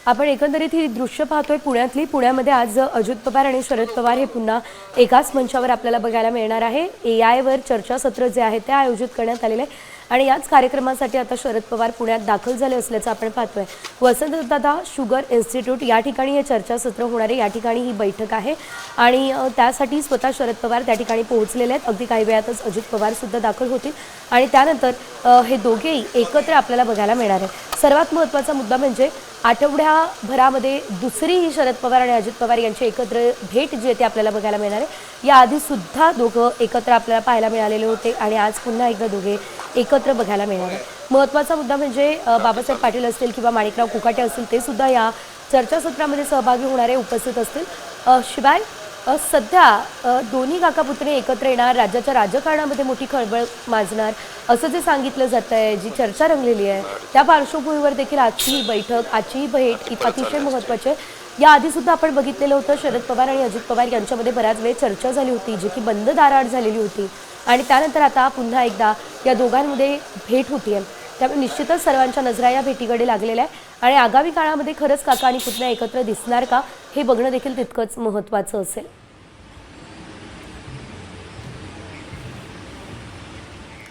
आपण एकंदरीत ही दृश्य पाहतोय पुण्यातली। पुण्यामध्ये आज अजित पवार आणि शरद पवार हे पुन्हा एकाच मंचावर आपल्याला बघायला मिळणार आहे। AI वर चर्चासत्र जे आहे ते आयोजित करण्यात आलेले आणि याच कार्यक्रमासाठी आता शरद पवार पुण्यात दाखल झाले असल्याचं आपण पाहतोय। वसंतदादा शुगर इन्स्टिट्यूट या ठिकाणी हे चर्चासत्र होणार आहे, या ठिकाणी ही बैठक आहे आणि त्यासाठी स्वतः शरद पवार त्या ठिकाणी पोहोचलेले आहेत। अगदी काही वेळातच अजित पवार सुद्धा दाखल होतील आणि त्यानंतर हे दोघेही एकत्र आपल्याला बघायला मिळणार आहे। सर्वात महत्त्वाचा मुद्दा म्हणजे आठवड्याभरामध्ये दुसरी ही शरद पवार आणि अजित पवार यांची एकत्र भेट जी आहे ती आपल्याला बघायला मिळणार आहे। याआधी सुद्धा दोघं एकत्र आपल्याला पाहायला मिळालेले होते आणि आज पुन्हा एकदा दोघे एकत्र बघायला मिळणार आहे। महत्त्वाचा मुद्दा म्हणजे बाबासाहेब पाटील असतील किंवा माणिकराव कुकाटे असतील ते सुद्धा या चर्चासत्रामध्ये सहभागी होणारे उपस्थित असतील। शिवाय सध्या दोन्ही काकापुतणे एकत्र येणार, राज्याच्या राजकारणामध्ये मोठी खळबळ माजणार असं जे सांगितलं जातं आहे, जी चर्चा रंगलेली आहे त्या पार्श्वभूमीवर देखील आजची ही बैठक, आजची ही भेट अतिशय महत्त्वाची आहे। याआधी सुद्धा आपण बघितलेलं होतं शरद पवार आणि अजित पवार यांच्यामध्ये बऱ्याच वेळ चर्चा झाली होती, जी की बंद दाराआड झालेली होती आणि त्यानंतर आता पुन्हा एकदा या दोघांमध्ये भेट होती आहे। त्यामुळे निश्चितच सर्वांच्या नजरा या भेटीकडे लागलेल्या आहे आणि आगामी काळामध्ये खरंच काका आणि पुतण्या एकत्र दिसणार का हे बघणं देखील तितकंच महत्त्वाचं असेल।